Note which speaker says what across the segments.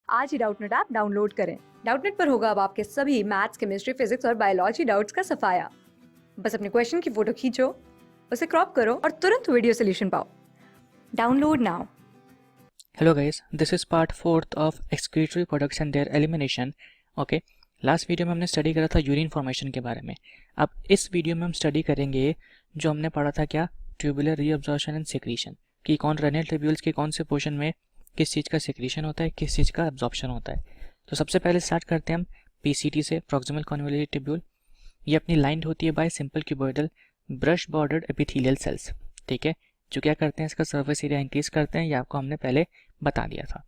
Speaker 1: आज ही Doubtnut app download करें। Doubtnut पर होगा अब आपके सभी मैथ्स, केमिस्ट्री, फिजिक्स और बायोलॉजी डाउट्स का सफाया। बस अपने क्वेश्चन की फोटो खींचो, उसे क्रॉप करो और तुरंत वीडियो सोल्यूशन पाओ। Download now.
Speaker 2: Hello guys, this is part 4th of excretory products and their elimination. Okay, last video में हमने स्टडी करा था यूरिन फॉर्मेशन के बारे में। अब इस वीडियो में हम स्टडी करेंगे जो हमने पढ़ा था क्या, ट्यूबुलर रीअब्जॉर्प्शन एंड सिक्रीशन, कि कौन रेनल ट्यूब्यूल्स के कौन से पोर्शन में किस चीज़ का सिक्रीशन होता है, किस चीज़ का एब्जॉर्प्शन होता है। तो सबसे पहले स्टार्ट करते हैं हम पीसीटी से, प्रॉक्सिमल कॉन्वोल्यूटेड ट्यूब्यूल। ये अपनी लाइंड होती है by simple cuboidal brush bordered epithelial cells. ठीक है, जो क्या करते हैं, इसका सर्फेस एरिया इंक्रीज करते हैं, ये आपको हमने पहले बता दिया था।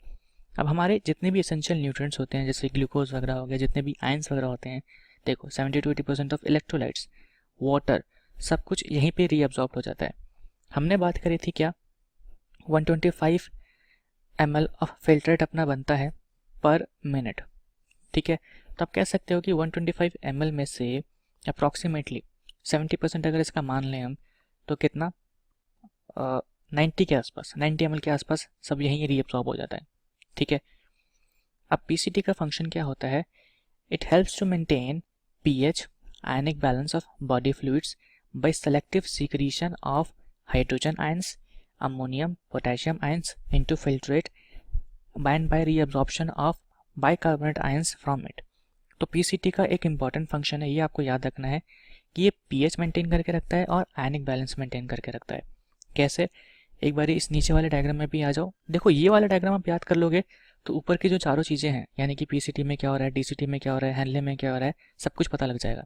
Speaker 2: अब हमारे जितने भी एसेंशियल न्यूट्रिएंट्स होते हैं, जैसे ग्लूकोज वगैरह हो गया, जितने भी आयंस वगैरह होते हैं, देखो 70 to 80% ऑफ इलेक्ट्रोलाइट्स, वाटर, सब कुछ यहीं पे रीअब्जॉर्ब हो जाता है। हमने बात करी थी क्या, 125 ml ऑफ फिल्ट्रेट अपना बनता है पर मिनट। ठीक है, तो आप कह सकते हो कि 125 ml में से अप्रॉक्सीमेटली 70% अगर इसका मान लें हम, तो कितना 90 के आसपास, 90 ml के आसपास सब यहीं रीअब्सॉर्ब हो जाता है। ठीक है, अब पीसीटी का फंक्शन क्या होता है, it helps to maintain pH, ionic balance of body fluids by selective secretion of hydrogen ions, ammonium, potassium ions into filtrate and by reabsorption of bicarbonate ions from it. तो PCT का एक important function है, ये आपको याद रखना है कि ये पीएच मेंटेन करके रखता है और आयनिक बैलेंस मेंटेन करके रखता है। कैसे, एक बार इस नीचे वाले डायग्राम में भी आ जाओ। देखो ये वाला डायग्राम आप याद कर लोगे तो ऊपर की जो चारों चीज़ें हैं, यानी कि पीसीटी में क्या हो रहा है, डीसीटी में क्या हो रहा है, हैनले में क्या हो रहा है, सब कुछ पता लग जाएगा।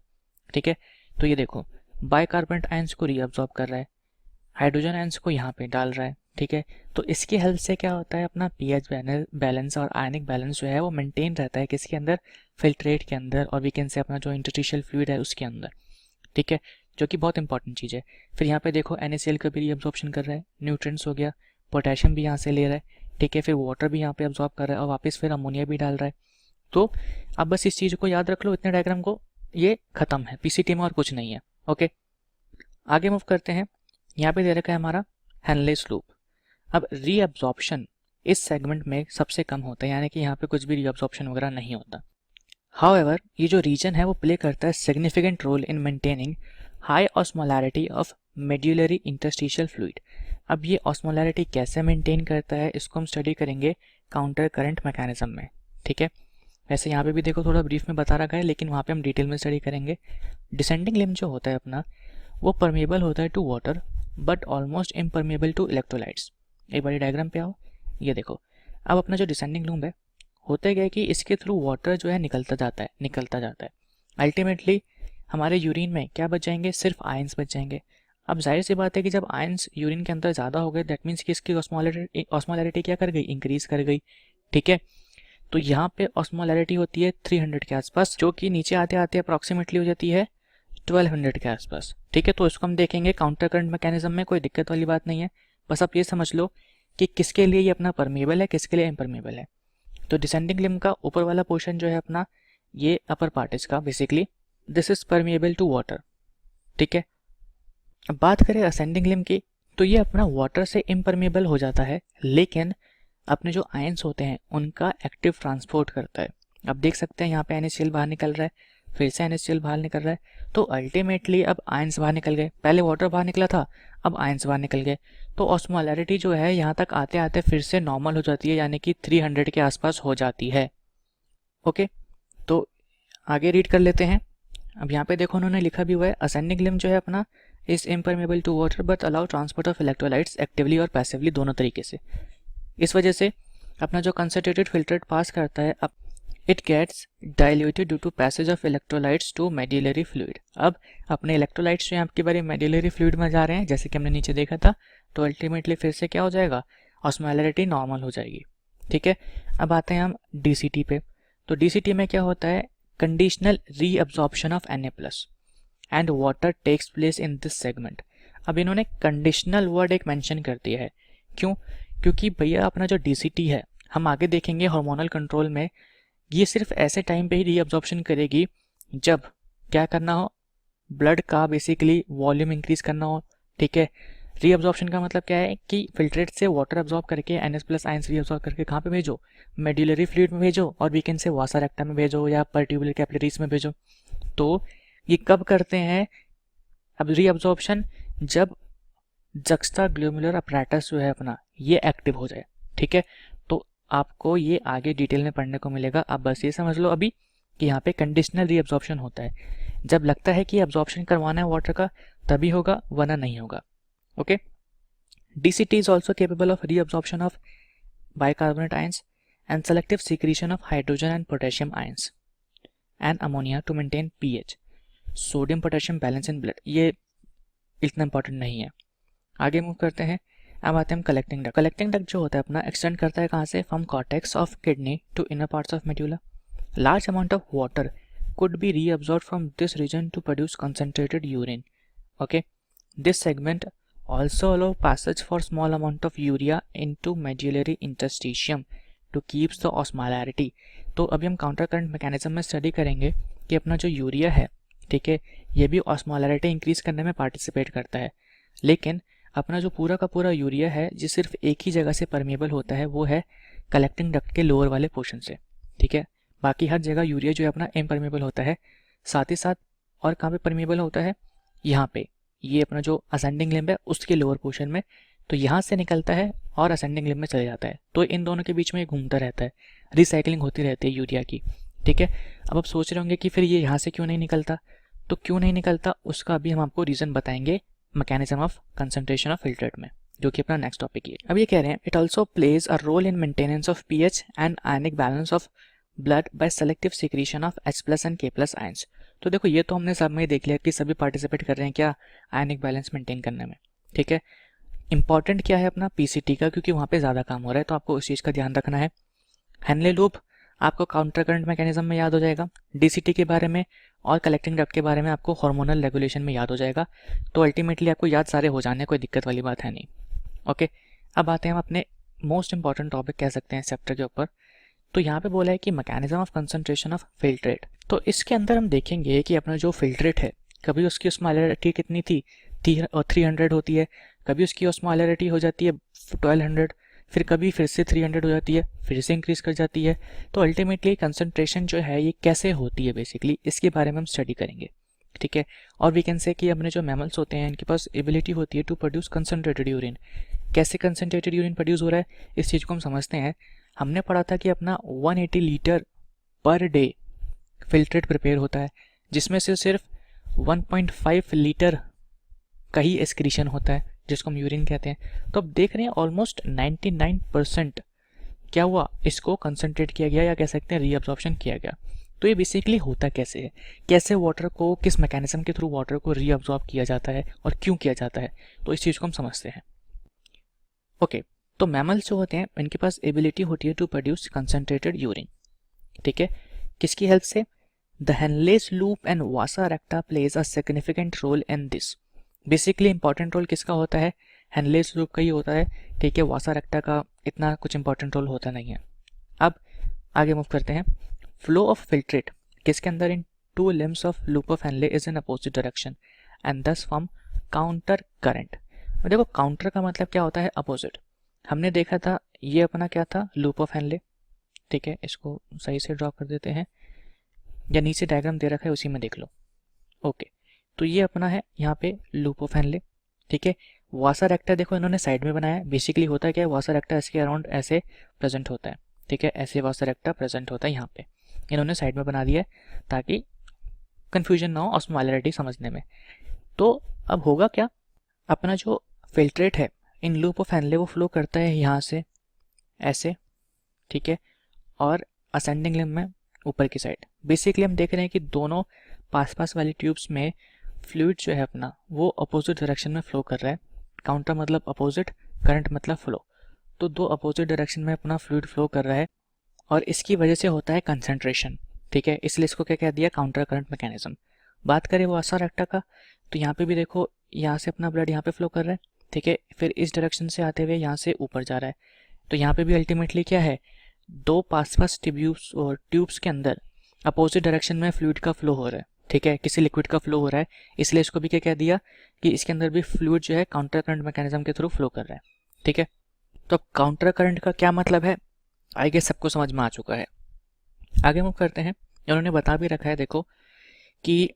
Speaker 2: ठीक है, तो ये देखो बाइकार्बोनेट आयंस को रीअब्जॉर्ब कर रहा है, हाइड्रोजन आयंस को यहाँ पे डाल रहा है। ठीक है, तो इसकी हेल्प से क्या होता है, अपना पीएच बैलेंस और आयनिक बैलेंस जो है वो मेंटेन रहता है किसके अंदर, फिल्ट्रेट के अंदर, और वी कैन से अपना जो इंटरस्टिशियल फ्लूइड है उसके अंदर। ठीक है, जो कि बहुत इंपॉर्टेंट चीज़ है। फिर यहाँ पे देखो NaCl का भी रीअब्जॉर्प्शन कर रहा है, न्यूट्रिएंट्स हो गया, पोटेशियम भी यहाँ से ले रहा है। ठीक है, फिर वाटर भी यहाँ पे अब्जॉर्ब कर रहा है और वापस फिर अमोनिया भी डाल रहा है। तो अब बस इस चीज़ को याद रख लो, इतने डायग्राम को, ये खत्म है पीसीटी में और कुछ नहीं है। ओके, आगे मूव करते हैं। यहाँ पे दे रखा है हमारा हैनलेस लूप। अब रीअब्जॉर्प्शन इस सेगमेंट में सबसे कम होता है, यानी कि यहाँ पे कुछ भी रीअब्जॉर्प्शन वगैरह नहीं होता। हाउएवर ये जो रीजन है वो प्ले करता है significant role in maintaining high osmolarity of medullary interstitial fluid. अब ये ऑस्मोलैरिटी कैसे मेंटेन करता है, इसको हम स्टडी करेंगे काउंटर करंट मैकेनिज्म में। ठीक है, वैसे यहाँ पे भी देखो थोड़ा ब्रीफ में बता रखा है, लेकिन वहाँ पे हम डिटेल में स्टडी करेंगे। डिसेंडिंग लिम्ब जो होता है अपना, वो परमेबल होता है to water but almost impermeable to electrolytes. एक बार डायग्राम पे आओ, ये देखो। अब अपना जो डिसेंडिंग लिम्ब है, होता क्या है कि इसके थ्रू वाटर जो है निकलता जाता है। अल्टीमेटली हमारे यूरिन में क्या बच जाएंगे, सिर्फ आयंस बच जाएंगे। अब जाहिर सी बात है कि जब आयंस यूरिन के अंदर ज़्यादा हो गए, दैट मीन्स कि इसकी ऑस्मोलैरिटी क्या कर गई, इंक्रीज कर गई। ठीक है, तो यहाँ पे ऑस्मोलैरिटी होती है 300 के आसपास, जो कि नीचे आते आते अप्रॉक्सीमेटली हो जाती है 1200 के आसपास। ठीक है, तो इसको हम देखेंगे काउंटर करंट मैकेनिज्म में, कोई दिक्कत वाली बात नहीं है। बस आप ये समझ लो कि किसके लिए ये अपना परमेबल है, किसके लिए इम्परमेबल है। तो डिसेंडिंग लिम्ब का ऊपर वाला पोर्शन जो है अपना, ये अपर पार्ट इसका, basically this is permeable to water. ठीक है, अब बात करें असेंडिंग लिम्ब की, तो ये अपना वाटर से इम्परमेबल हो जाता है, लेकिन अपने जो आयंस होते हैं उनका एक्टिव ट्रांसपोर्ट करता है। अब देख सकते हैं यहाँ पे NaCl बाहर निकल रहा है, फिर से NaCl बाहर निकल रहा है, तो अल्टीमेटली अब आयंस बाहर निकल गए। पहले वाटर बाहर निकला था, अब आयंस बाहर निकल गए, तो ऑस्मोलैरिटी जो है यहाँ तक आते आते फिर से नॉर्मल हो जाती है, यानी कि 300 के आसपास हो जाती है। ओके, तो आगे रीड कर लेते हैं। अब यहाँ पे देखो उन्होंने लिखा भी हुआ है, असेंडिंग लिम्ब जो है अपना is impermeable to water but allow transport of electrolytes actively और पैसिवली, दोनों तरीके से। इस वजह से अपना जो कंसंट्रेटेड फिल्ट्रेट पास करता है, अब it gets diluted due to passage of electrolytes to medullary fluid. अब अपने इलेक्ट्रोलाइट्स जो है आपकी बारी मेड्यूलरी फ्लूइड में जा रहे हैं, जैसे कि हमने नीचे देखा था, तो अल्टीमेटली फिर से क्या हो जाएगा, ऑस्मोलैरिटी नॉर्मल हो जाएगी। ठीक है, अब आते हैं हम डीसीटी पे। तो डीसीटी में क्या होता है, conditional reabsorption of Na+ and water takes place in this segment. अब इन्होंने कंडीशनल वर्ड एक मेंशन कर दिया है, क्यों, क्योंकि भैया अपना जो डीसीटी है, हम आगे देखेंगे हार्मोनल कंट्रोल में, ये सिर्फ ऐसे टाइम पे ही रीअब्जॉर्प्शन करेगी जब क्या करना हो, ब्लड का बेसिकली वॉल्यूम इंक्रीज करना हो। ठीक है, रीअब्जॉर्प्शन का मतलब क्या है कि फिल्ट्रेट से वाटर अब्जॉर्ब करके NH+ आयंस रीअब्जॉर्ब करके कहाँ पे भेजो, मेड्यूलरी फ्लूइड में भेजो, और वी कैन से वासा रेक्टा में भेजो या पर्ट्यूबुलर कैपिलरीज में भेजो। तो ये कब करते हैं अब रीअब्जॉर्प्शन? जब जक्स्टा ग्लोमुलर अपैरेटस जो है अपना ये एक्टिव हो जाए, ठीक है। तो आपको ये आगे डिटेल में पढ़ने को मिलेगा, आप बस ये समझ लो अभी कि यहाँ पे कंडीशनल रीअब्जॉर्प्शन होता है। जब लगता है कि एब्जॉर्प्शन करवाना है वाटर का तभी होगा, वरना नहीं होगा। Okay, DCT is also capable of reabsorption of bicarbonate ions and selective secretion of hydrogen and potassium ions and ammonia to maintain pH, sodium potassium balance in blood. ये इतना इंपॉर्टेंट नहीं है, आगे मूव करते हैं। अब आते हैं हम कलेक्टिंग डक्ट। कलेक्टिंग डक्ट जो होता है अपना एक्सटेंड करता है कहाँ से, from cortex of kidney to inner parts of medulla. Large amount of water could be reabsorbed from this region to produce concentrated urine. Okay, this segment also allow passage for small amount of urea into medullary interstitium to keeps the osmolarity. तो अभी हम counter current mechanism में study करेंगे कि अपना जो urea है, ठीक है, ये भी ऑस्मोलैरिटी इंक्रीज करने में पार्टिसिपेट करता है। लेकिन अपना जो पूरा का पूरा यूरिया है जो सिर्फ एक ही जगह से परमेबल होता है वो है कलेक्टिंग डक्ट के लोअर वाले पोर्शन से, ठीक है। बाकी हर जगह यूरिया जो है अपना इम्परमेबल होता है। साथ ही साथ और कहाँ पे परमेबल होता है, यहाँ पे, ये अपना जो असेंडिंग लिम्ब है उसके लोअर पोर्शन में। तो यहाँ से निकलता है और असेंडिंग लिम्ब में चले जाता है, तो इन दोनों के बीच में ये घूमता रहता है, रिसाइकलिंग होती रहती है यूरिया की, ठीक है। अब आप सोच रहे होंगे कि फिर ये यहाँ से क्यों नहीं निकलता, तो क्यों नहीं निकलता उसका अभी हम आपको रीज़न बताएंगे mechanism of concentration of filtrate में, जो कि अपना नेक्स्ट टॉपिक है। अब ये कह रहे हैं it also plays a role in maintenance of pH and ionic balance of blood by selective secretion of H+ and K+ ions. तो देखो ये तो हमने सब में देख लिया कि सभी पार्टिसिपेट कर रहे हैं क्या आयनिक बैलेंस मेंटेन करने में, ठीक है। इंपॉर्टेंट क्या है अपना PCT का, क्योंकि वहाँ पे ज़्यादा काम हो रहा है, तो आपको उस चीज़ का ध्यान रखना है। हेनले लूप आपको काउंटर करंट मैकेनिज्म में याद हो जाएगा, DCT के बारे में और कलेक्टिंग डक्ट के बारे में आपको हार्मोनल रेगुलेशन में याद हो जाएगा। तो अल्टीमेटली आपको याद सारे हो जाने, कोई दिक्कत वाली बात है नहीं। ओके, अब आते हैं हम अपने मोस्ट इंपॉर्टेंट टॉपिक कह सकते हैं चैप्टर के ऊपर। तो यहाँ पे बोला है कि mechanism of concentration of filtrate. तो इसके अंदर हम देखेंगे कि अपना जो फिल्ट्रेट है कभी उसकी ऑस्मोलैरिटी कितनी थी 300 होती है, कभी उसकी ऑस्मोलैरिटी हो जाती है 1200, फिर कभी फिर से 300 हो जाती है, फिर से इंक्रीज कर जाती है। तो अल्टीमेटली कंसंट्रेशन जो है ये कैसे होती है बेसिकली इसके बारे में हम स्टडी करेंगे, ठीक है। और वी कैन से कि अपने जो मैमल्स होते हैं इनके पास एबिलिटी होती है टू प्रोड्यूस कंसंट्रेटेड यूरिन। कैसे कंसंट्रेटेड यूरिन प्रोड्यूस हो रहा है इस चीज़ को हम समझते हैं। हमने पढ़ा था कि अपना 180 litre per day filtrate prepare होता है, जिसमें से सिर्फ 1.5 लीटर का ही एक्सक्रीशन होता है जिसको हम यूरिन कहते हैं। तो अब देख रहे हैं ऑलमोस्ट 99% क्या हुआ, इसको कंसंट्रेट किया गया या कह सकते हैं रीअब्जॉर्प्शन किया गया। तो ये बेसिकली होता कैसे है, कैसे वाटर को किस मैकेनिज्म के थ्रू वाटर को रीअब्जॉर्ब किया जाता है और क्यों किया जाता है, तो इस चीज़ को हम समझते हैं। ओके, तो मैमल्स जो होते हैं इनके पास एबिलिटी होती है टू प्रोड्यूस कंसंट्रेटेड यूरिन, ठीक है। किसकी हेल्प से, the Henle's loop and vasa recta plays a significant role in this. Basically important role किसका होता है, हेनलेस लूप का ही होता है, ठीक है। वासा रेक्टा का इतना कुछ इंपॉर्टेंट रोल होता नहीं है। अब आगे मूव करते हैं। फ्लो ऑफ फिल्ट्रेट किसके अंदर, इन 2 limbs of loop of Henley is in opposite direction and दस फॉर्म काउंटर करंट। देखो काउंटर का मतलब क्या होता है, अपोजिट। हमने देखा था ये अपना क्या था, लूप ऑफ हेनले, ठीक है। इसको सही से ड्रॉ कर देते हैं, या नीचे डायग्राम दे रखा है उसी में देख लो। ओके, तो ये अपना है यहाँ पे लूप ऑफ हेनले, ठीक है। वासा रेक्टा देखो इन्होंने साइड में बनाया है। बेसिकली होता है क्या है, वासा रेक्टा इसके अराउंड ऐसे प्रेजेंट होता है, ठीक है। ऐसे वासा रेक्टा प्रेजेंट होता है, यहाँ पे इन्होंने साइड में बना दिया है ताकि कन्फ्यूजन ना हो ऑस्मोलैरिटी समझने में। तो अब होगा क्या, अपना जो फिल्ट्रेट है इन लूप ऑफ हेनले वो फ्लो करता है यहाँ से ऐसे, ठीक है, और असेंडिंग लिम्ब में ऊपर की साइड। बेसिकली हम देख रहे हैं कि दोनों पास पास वाली ट्यूब्स में फ्लूइड जो है अपना वो अपोजिट डायरेक्शन में फ्लो कर रहा है। काउंटर मतलब अपोजिट, करंट मतलब फ्लो, तो 2 अपोजिट डायरेक्शन में अपना फ्लूइड फ्लो कर रहा है और इसकी वजह से होता है कंसंट्रेशन, ठीक है। इसलिए इसको क्या कह दिया, काउंटर करंट मैकेनिज्म। बात करें वासा रेक्टा का, तो यहाँ पे भी देखो यहाँ से अपना ब्लड यहाँ पे फ्लो कर रहा है, ठीक है, फिर इस डायरेक्शन से आते हुए यहाँ से ऊपर जा रहा है। तो यहाँ पे भी अल्टीमेटली क्या है, 2 पास पास ट्यूब्स और ट्यूब्स के अंदर अपोजिट डायरेक्शन में फ्लूइड का फ्लो हो रहा है, ठीक है, किसी लिक्विड का फ्लो हो रहा है, इसलिए इसको भी क्या कह दिया कि इसके अंदर भी फ्लूइड जो है काउंटर करंट मैकेनिज्म के थ्रू फ्लो कर रहा है। ठीक है, तो अब काउंटर करंट का क्या मतलब है, आई गेस सबको समझ में आ चुका है। आगे मूव करते हैं। उन्होंने बता भी रखा है देखो कि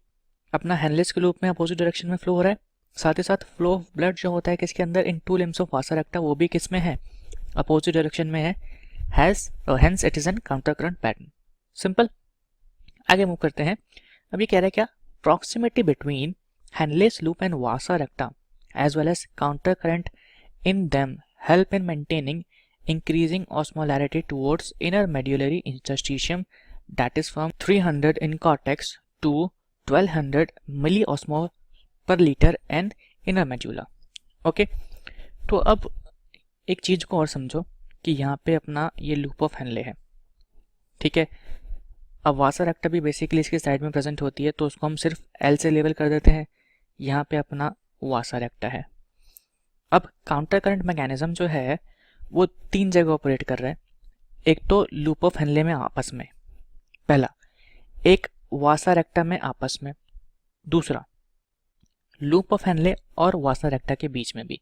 Speaker 2: अपना हेनलेस के लूप में अपोजिट डायरेक्शन में फ्लो हो रहा है, साथ ही साथ फ्लो ऑफ ब्लड जो होता है किसके अंदर, इन 2 लिम्स ऑफ वासा रेक्टा, वो भी किस में है, अपोजिट डायरेक्शन में है, hence it is an counter current pattern. Simple. आगे मूव करते हैं। अब ये कह रहा है क्या, proximity between Henle's loop and vasa recta as well as counter current in them help in maintaining increasing osmolarity towards inner medullary interstitium, that is from 300 in cortex to 1200 milliosmol per liter and inner medulla. Okay, तो अब एक चीज को और समझो कि यहाँ पे अपना ये लूप ऑफ हेनले है। ठीक है, अब वासा रेक्टा भी बेसिकली इसके साइड में प्रेजेंट होती है, तो उसको हम सिर्फ एल से लेबल कर देते हैं। यहाँ पे अपना वासा रेक्टा है। अब काउंटर करंट मैकेनिज्म जो है वो 3 जगह ऑपरेट कर रहा है। एक तो लूप ऑफ हेनले में आपस में, पहला, एक वासा रेक्टा में आपस में, दूसरा लूप ऑफ हेनले और वासा रेक्टा के बीच में भी।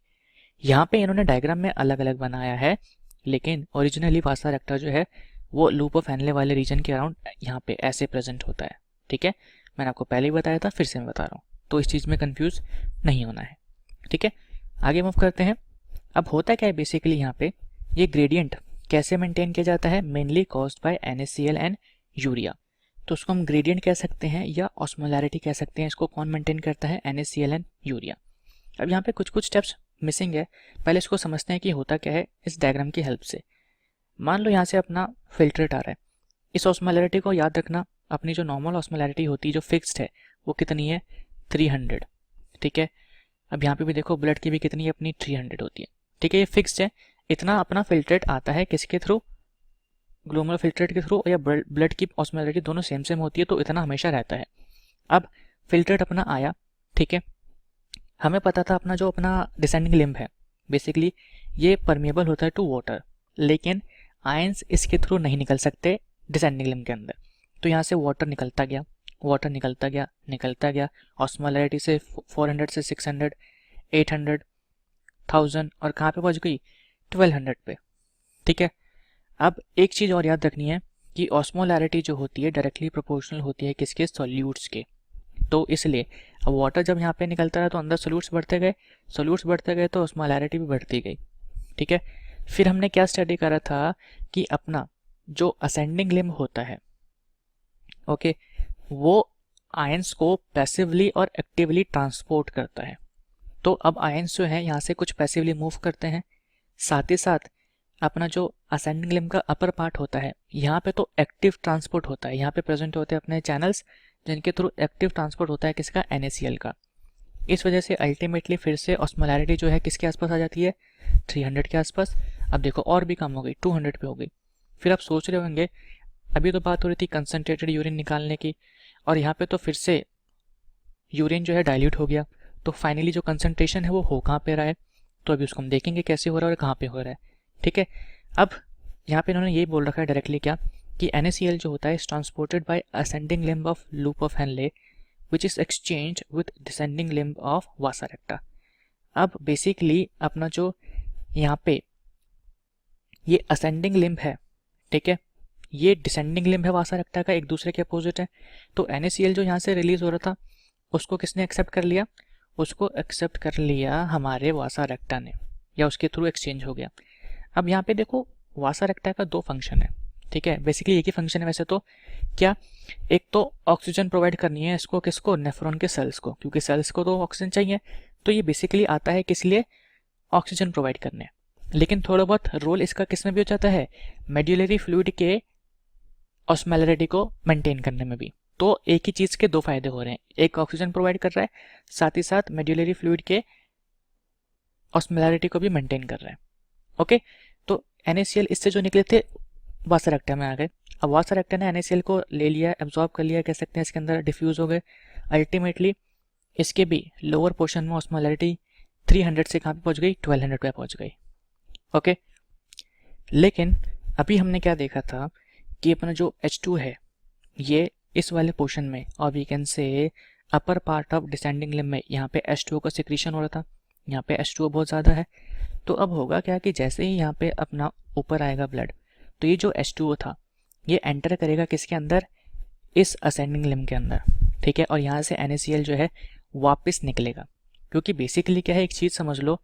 Speaker 2: यहाँ पे इन्होंने डायग्राम में अलग अलग बनाया है, लेकिन ओरिजिनली वासा रेक्टा जो है वो लूप ऑफ हेनले वाले रीजन के अराउंड यहाँ पे ऐसे प्रेजेंट होता है। ठीक है, मैंने आपको पहले ही बताया था, फिर से मैं बता रहा हूँ, तो इस चीज़ में कंफ्यूज नहीं होना है। ठीक है, आगे मूव करते हैं। अब होता क्या है बेसिकली यहाँ पे, ये ग्रेडियंट कैसे मेंटेन किया जाता है, mainly caused by NaCl and urea. तो उसको हम ग्रेडियंट कह सकते हैं या ऑस्मोलैरिटी कह सकते हैं। इसको कौन मेंटेन करता है, NaCl एंड यूरिया। अब यहाँ पे कुछ स्टेप्स मिसिंग है, पहले इसको समझते हैं कि होता क्या है इस डायग्राम की हेल्प से। मान लो यहाँ से अपना फिल्ट्रेट आ रहा है, इस ऑस्मोलैरिटी को याद रखना, अपनी जो नॉर्मल ऑस्मोलैरिटी होती है जो फिक्स्ड है वो कितनी है, 300। ठीक है, अब यहाँ पे भी देखो ब्लड की भी कितनी है, अपनी 300 होती है। ठीक है, ये फिक्स्ड है, इतना अपना फिल्ट्रेट आता है किसके थ्रू, ग्लोमेरुलर फिल्ट्रेट के थ्रू, या ब्लड की ऑस्मोलैरिटी दोनों सेम होती है, तो इतना हमेशा रहता है। अब फिल्ट्रेट अपना आया, ठीक है, हमें पता था अपना जो अपना डिसेंडिंग लिम्ब है बेसिकली ये परमेबल होता है टू वाटर, लेकिन आयंस इसके थ्रू नहीं निकल सकते डिसेंडिंग लिम्ब के अंदर। तो यहाँ से वाटर निकलता गया, वाटर निकलता गया, निकलता गया, ऑस्मोलैरिटी से 400 से 600, 800, 1000 और कहाँ पे पहुँच गई, 1200 पे। ठीक है, अब एक चीज़ और याद रखनी है कि ऑस्मोलैरिटी जो होती है डायरेक्टली प्रोपोर्शनल होती है किसके, सॉल्यूट्स के। तो इसलिए अब वाटर जब यहाँ पे निकलता रहा तो अंदर सोल्यूट्स बढ़ते गए, सोल्यूट्स बढ़ते गए तो ऑस्मोलैरिटी भी बढ़ती गई। ठीक है, फिर हमने क्या स्टडी करा था कि अपना जो असेंडिंग लिम्ब होता है, ओके, वो आयंस को पैसिवली और एक्टिवली ट्रांसपोर्ट करता है। तो अब आयंस जो है यहाँ से कुछ पैसिवली मूव करते हैं, साथ ही साथ अपना जो असेंडिंग लिम्ब का अपर पार्ट होता है यहाँ पे तो एक्टिव ट्रांसपोर्ट होता है, यहाँ पे प्रेजेंट होते हैं अपने चैनल्स जिनके थ्रू एक्टिव ट्रांसपोर्ट होता है किसका, NaCl का। इस वजह से अल्टीमेटली फिर से ऑस्मोलैरिटी जो है किसके आसपास आ जाती है, 300 के आसपास। अब देखो और भी कम हो गई, 200 पे हो गई। फिर आप सोच रहे होंगे अभी तो बात हो रही थी कंसनट्रेटेड यूरिन निकालने की, और यहाँ पे तो फिर से यूरिन जो है डाइल्यूट हो गया, तो फाइनली जो कंसनट्रेशन है वो हो कहाँ पे रहा है, तो अभी उसको हम देखेंगे कैसे हो रहा है और कहाँ पे हो रहा है। ठीक है, अब यहाँ पे इन्होंने ये बोल रखा है डायरेक्टली क्या कि NaCl जो होता है is transported by ascending limb of loop of Henley which is exchange with descending limb of vasa रेक्टा। अब बेसिकली अपना जो यहाँ पे ये असेंडिंग लिम्ब है, ठीक है, ये डिसेंडिंग लिम्ब है वासा रेक्टा का, एक दूसरे के अपोजिट है। तो NaCl जो यहाँ से रिलीज हो रहा था उसको किसने एक्सेप्ट कर लिया, उसको एक्सेप्ट कर लिया हमारे वासा रेक्टा ने, या उसके थ्रू एक्सचेंज हो गया। अब यहाँ पे देखो वासा रेक्टा का 2 फंक्शन है, ठीक है, बेसिकली एक ही फंक्शन है वैसे तो, क्या, एक तो ऑक्सीजन प्रोवाइड करनी है इसको, किसको, नेफ्रॉन के सेल्स को, क्योंकि सेल्स को तो ऑक्सीजन चाहिए, तो ये बेसिकली आता है किस लिए, ऑक्सीजन प्रोवाइड करने। लेकिन थोड़ा बहुत रोल इसका किस में भी हो जाता है, मेड्यूलरी फ्लूइड के ऑस्मोलैरिटी को मेंटेन करने में भी। तो एक ही चीज़ के 2 फायदे हो रहे हैं, एक ऑक्सीजन प्रोवाइड कर रहा है, साथ ही साथ मेड्यूलरी फ्लूइड के ऑस्मोलैरिटी को भी मेंटेन कर रहा है। ओके, तो NaCl इससे जो निकले थे वासा रेक्टा में आ गए। अब वासा रेक्टा ने NaCl को ले लिया, एब्जॉर्ब कर लिया, कह सकते हैं इसके अंदर डिफ्यूज हो गए। अल्टीमेटली इसके भी लोअर पोर्शन में ऑस्मोलैरिटी 300 से कहाँ पे पहुँच गई, 1200 पे पहुँच गई। ओके, लेकिन अभी हमने क्या देखा था कि अपना जो H2 है ये इस वाले पोर्शन में, और we can say upper part of descending limb में, यहाँ पे H2O का सिक्रीशन हो रहा था, यहाँ पे H2O बहुत ज़्यादा है। तो अब होगा क्या कि जैसे ही यहाँ पे अपना ऊपर आएगा ब्लड, तो ये जो H2O था ये एंटर करेगा किसके अंदर, इस असेंडिंग लिम्ब के अंदर, ठीक है। और यहाँ से NaCl जो है वापस निकलेगा, क्योंकि बेसिकली क्या है, एक चीज़ समझ लो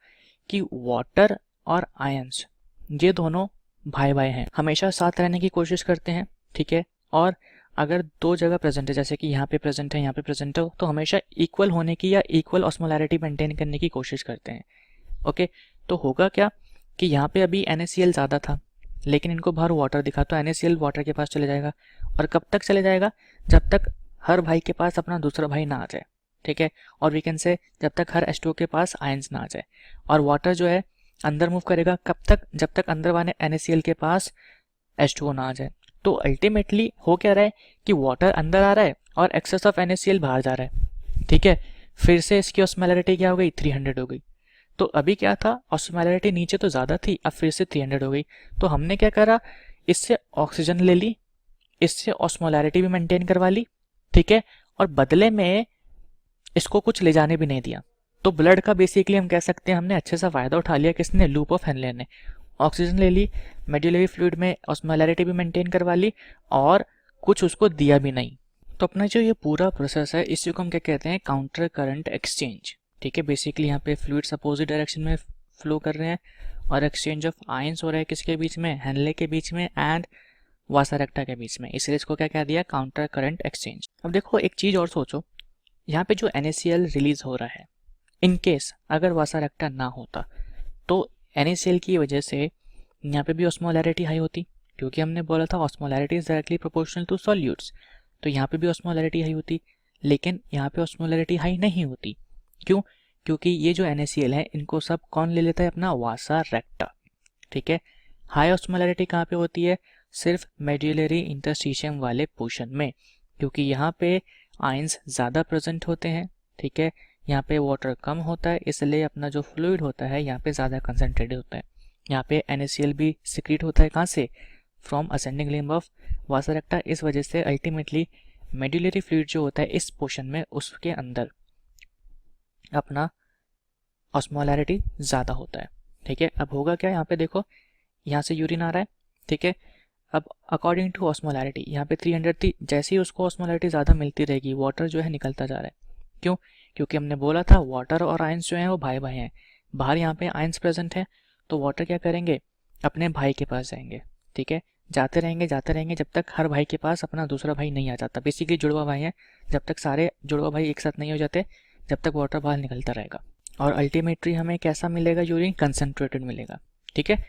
Speaker 2: कि वाटर और आयंस ये दोनों भाई भाई हैं, हमेशा साथ रहने की कोशिश करते हैं, ठीक है। और अगर दो जगह प्रेजेंट है, जैसे कि यहाँ पे प्रेजेंट है, यहाँ पे प्रेजेंट है, तो हमेशा इक्वल होने की या इक्वल ऑस्मोलैरिटी मेंटेन करने की कोशिश करते हैं। ओके, तो होगा क्या कि यहाँ पे अभी NaCl ज़्यादा था, लेकिन इनको बाहर वाटर दिखा, तो NaCl वाटर के पास चले जाएगा। और कब तक चले जाएगा, जब तक हर भाई के पास अपना दूसरा भाई ना आ जाए, ठीक है। और वी कैन से जब तक हर H2O के पास आयंस ना आ जाए। और वाटर जो है अंदर मूव करेगा कब तक, जब तक अंदर वाले NaCl के पास H2O ना आ जाए। तो अल्टीमेटली हो क्या रहा है कि वाटर अंदर आ रहा है और एक्सेस ऑफ NaCl बाहर जा रहा है, ठीक है। फिर से इसकी ऑस्मोलैरिटी क्या हो गई, 300 हो गई। तो अभी क्या था, ऑस्मोलैरिटी नीचे तो ज़्यादा थी, अब फिर से 300 हो गई। तो हमने क्या करा, इससे ऑक्सीजन ले ली, इससे ऑस्मोलैरिटी भी मेंटेन करवा ली, ठीक है। और बदले में इसको कुछ ले जाने भी नहीं दिया। तो ब्लड का बेसिकली हम कह सकते हैं हमने अच्छे सा फ़ायदा उठा लिया, किसने, लूप ऑफ हेनले ने। ऑक्सीजन ले ली, मेडुलरी फ्लूइड में ऑस्मोलैरिटी भी मेंटेन करवा ली, और कुछ उसको दिया भी नहीं। तो अपना जो ये पूरा प्रोसेस है, इसी को हम क्या कहते हैं, काउंटर करंट एक्सचेंज, ठीक है। बेसिकली यहाँ पे फ्लूइड्स अपोजिट डायरेक्शन में फ्लो कर रहे हैं और एक्सचेंज ऑफ आयंस हो रहा है किसके बीच में, हेनले के बीच में एंड वासा रेक्टा के बीच में, इसलिए इसको क्या कह दिया, काउंटर करंट एक्सचेंज। अब देखो एक चीज़ और सोचो, यहाँ पे जो NaCl रिलीज हो रहा है, इन केस अगर वासा रेक्टा ना होता तो NaCl की वजह से यहाँ पे भी ऑस्मोलैरिटी हाई होती, क्योंकि हमने बोला था osmolarity is directly proportional to solutes. तो यहाँ पे भी ऑस्मोलैरिटी हाई होती, लेकिन यहाँ पे ऑस्मोलैरिटी हाई नहीं होती। क्यों, क्योंकि ये जो NaCl है इनको सब कौन ले लेता है, अपना वासा रेक्टा, ठीक है। हाई ऑस्मोलैरिटी कहाँ पे होती है, सिर्फ मेडुलरी इंटरस्टिशियम वाले पोर्शन में, क्योंकि यहाँ पे आयंस ज़्यादा प्रेजेंट होते हैं, ठीक है। यहाँ पे वाटर कम होता है, इसलिए अपना जो फ्लूइड होता है यहाँ पे ज़्यादा कंसनट्रेटेड होता है। यहाँ पे NaCl भी सिक्रीट होता है, कहाँ से, from ascending limb of vasa रेक्टा। इस वजह से अल्टीमेटली मेडुलरी फ्लूइड जो होता है इस पोर्शन में, उसके अंदर अपना ऑस्मोलैरिटी ज़्यादा होता है, ठीक है। अब होगा क्या, यहाँ पे देखो, यहाँ से यूरिन आ रहा है, ठीक है। अब अकॉर्डिंग टू ऑस्मोलैरिटी यहाँ पे 300 थी, जैसे ही उसको ऑस्मोलैरिटी ज़्यादा मिलती रहेगी, वाटर जो है निकलता जा रहा है। क्यों, क्योंकि हमने बोला था वाटर और आयंस जो हैं वो भाई भाई हैं। बाहर यहाँ पे आयंस प्रेजेंट है, तो वाटर क्या करेंगे, अपने भाई के पास जाएंगे, ठीक है। जाते रहेंगे जब तक हर भाई के पास अपना दूसरा भाई नहीं आ जाता। बेसिकली जुड़वा भाई हैं, जब तक सारे जुड़वा भाई एक साथ नहीं हो जाते, जब तक वाटर बाहर निकलता रहेगा। और अल्टीमेटली हमें कैसा मिलेगा, यूरिन कंसनट्रेटेड मिलेगा, ठीक है।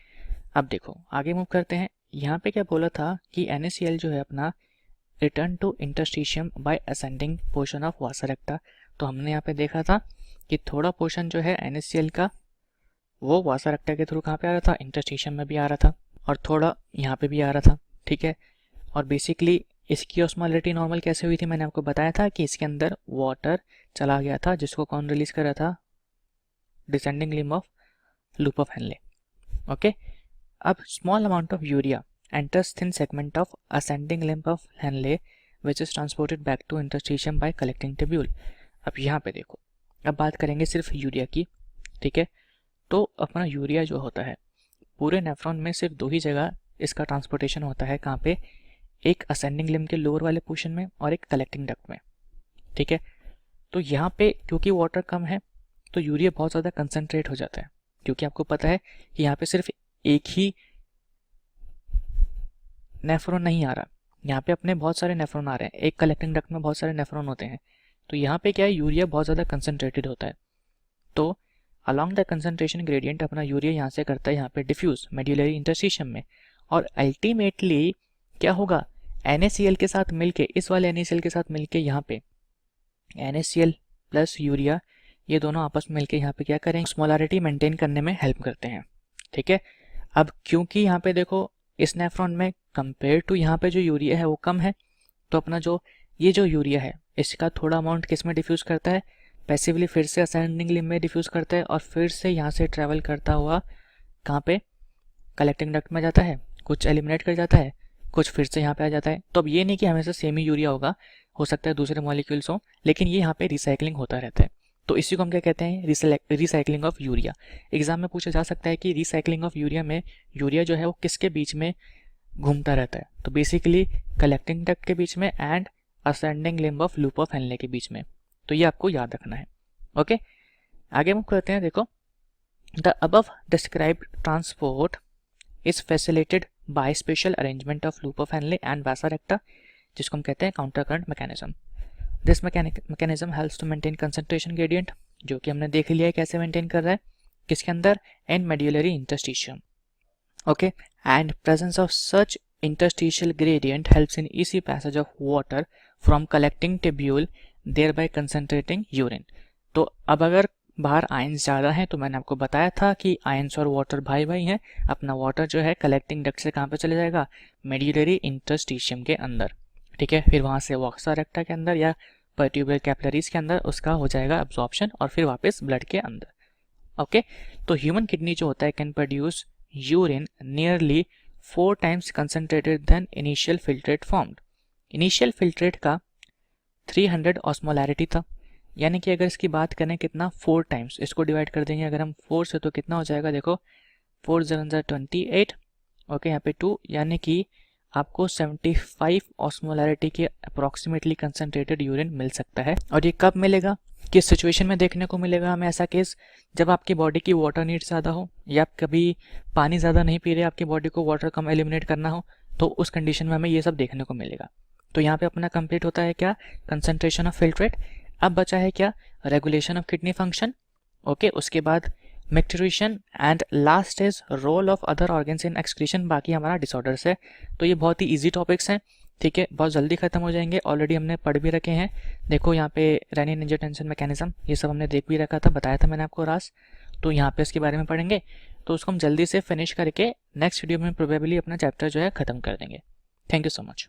Speaker 2: अब देखो आगे मूव करते हैं। यहाँ पे क्या बोला था कि NaCl जो है अपना return to interstitium by ascending portion of vasa recta. तो हमने यहाँ पे देखा था कि थोड़ा पोर्शन जो है NaCl का वो वासा रेक्टा के थ्रू कहाँ पे आ रहा था, इंटरस्टिशियम में भी आ रहा था, और थोड़ा यहाँ पे भी आ रहा था, ठीक है। और बेसिकली इसकी ऑस्मोलैरिटी नॉर्मल कैसे हुई थी, मैंने आपको बताया था कि इसके अंदर वाटर चला गया था, जिसको कौन रिलीज कर रहा था, descending limb of loop of Henle, okay. अब small amount of urea enters thin segment of ascending limb of Henle which is transported back to interstitium by collecting tubule। अब यहाँ पे देखो, अब बात करेंगे सिर्फ यूरिया की, ठीक है। तो अपना यूरिया जो होता है पूरे नेफ्रॉन में सिर्फ दो ही जगह इसका ट्रांसपोर्टेशन होता है, कहाँ पे, एक असेंडिंग लिम्ब के लोअर वाले पोर्शन में और एक कलेक्टिंग डक्ट में, ठीक है। तो यहाँ पे क्योंकि वाटर कम है तो यूरिया बहुत ज़्यादा कंसनट्रेट हो जाता है, क्योंकि आपको पता है कि यहाँ पे सिर्फ एक ही नेफ्रॉन नहीं आ रहा, यहाँ पे अपने बहुत सारे नेफ्रॉन आ रहे हैं, एक कलेक्टिंग डक्ट में बहुत सारे नेफ्रॉन होते हैं। तो यहाँ पे क्या है, यूरिया बहुत ज़्यादा कंसनट्रेटेड होता है। तो अलॉन्ग द कंसनट्रेशन ग्रेडियंट अपना यूरिया यहाँ से करता है यहाँ पे डिफ्यूज मेडुलरी इंटरस्टिशियम में, और अल्टीमेटली क्या होगा, NaCl के साथ मिलके, इस वाले NaCl के साथ मिलके यहाँ पे NaCl प्लस यूरिया, ये दोनों आपस में मिलके यहाँ पे क्या करेंगे, ऑस्मोलैरिटी मेंटेन करने में हेल्प करते हैं, ठीक है। अब क्योंकि यहाँ पे देखो इस नेफ्रॉन में कंपेयर टू यहाँ पे जो यूरिया है वो कम है, तो अपना जो ये जो यूरिया है इसका थोड़ा अमाउंट किस में डिफ्यूज़ करता है, पैसिवली फिर से असेंडिंग लिम्ब में डिफ्यूज़ करता है, और फिर से यहाँ से ट्रैवल करता हुआ कहाँ पे, कलेक्टिंग डक्ट में जाता है, कुछ एलिमिनेट कर जाता है, कुछ फिर से यहाँ पे आ जाता है। तो अब ये नहीं कि हमेशा सेम ही यूरिया होगा, हो सकता है दूसरे मॉलिक्यूल्स हों, लेकिन ये यहाँ पे रिसाइकलिंग होता रहता है। तो इसी को हम क्या कहते हैं, रिसाइकलिंग ऑफ यूरिया। एग्जाम में पूछा जा सकता है कि रिसाइकलिंग ऑफ यूरिया में यूरिया जो है वो किसके बीच में घूमता रहता है, तो बेसिकली कलेक्टिंग डक्ट के बीच में and ascending limb of loop of Henley के बीच में। तो ये आपको याद रखना है। ओके, आगे मूव करते हैं। देखो, the above described transport is facilitated by special arrangement of loop of Henle and vasa recta, जिसको हम कहते हैं counter current mechanism. This mechanism helps to maintain concentration gradient, जो कि हमने देख लिया है कैसे मेंटेन कर रहा है, किसके अंदर, in medullary interstitium. Okay, and presence of such interstitial gradient helps in easy passage of water from collecting tubule thereby concentrating urine। तो अब अगर बाहर आयंस ज़्यादा हैं, तो मैंने आपको बताया था कि आयंस और वाटर भाई भाई हैं, अपना वाटर जो है कलेक्टिंग डक्ट से कहाँ पे चले जाएगा, मेड्यूलरी इंटरस्टिशियम के अंदर, ठीक है। फिर वहाँ से वॉक्सा रेक्टा के अंदर या पर्ट्यूबुलर कैपिलरीज के अंदर उसका हो जाएगा अब्जॉर्प्शन और फिर वापस ब्लड के अंदर। ओके, तो ह्यूमन किडनी जो होता है can produce urine nearly 4 times concentrated than initial filtrate formed। Initial filtrate का 300 ऑस्मोलैरिटी था, यानी कि अगर इसकी बात करें कितना, 4 टाइम्स, इसको डिवाइड कर देंगे अगर हम 4 से तो कितना हो जाएगा, देखो 4 0 28, ओके, यहाँ पे 2, यानी कि आपको 75 ऑस्मोलैरिटी के अप्रॉक्सीमेटली कंसनट्रेटेड यूरिन मिल सकता है। और ये कब मिलेगा, किस सिचुएशन में देखने को मिलेगा हमें ऐसा केस, जब आपकी बॉडी की वाटर नीड ज़्यादा हो या आप कभी पानी ज़्यादा नहीं पी रहे, आपकी बॉडी को वाटर कम एलिमिनेट करना हो, तो उस कंडीशन में हमें ये सब देखने को मिलेगा। तो यहाँ पे अपना कंप्लीट होता है क्या, कंसंट्रेशन ऑफ फिल्ट्रेट। अब बचा है क्या, regulation of kidney function. Okay, उसके बाद micturition and last is role of other organs in excretion. बाकी हमारा डिसऑर्डर्स है। तो ये बहुत ही ईजी टॉपिक्स हैं, ठीक है, बहुत जल्दी खत्म हो जाएंगे, ऑलरेडी हमने पढ़ भी रखे हैं। देखो यहाँ पे रेनिन एंजियोटेंसिन मैकेनिज्म, ये सब हमने देख भी रखा था, बताया था मैंने आपको रास। तो यहाँ पे इसके बारे में पढ़ेंगे, तो उसको हम जल्दी से फिनिश करके नेक्स्ट वीडियो में प्रोबेबली अपना चैप्टर जो है ख़त्म कर देंगे। Thank you so much.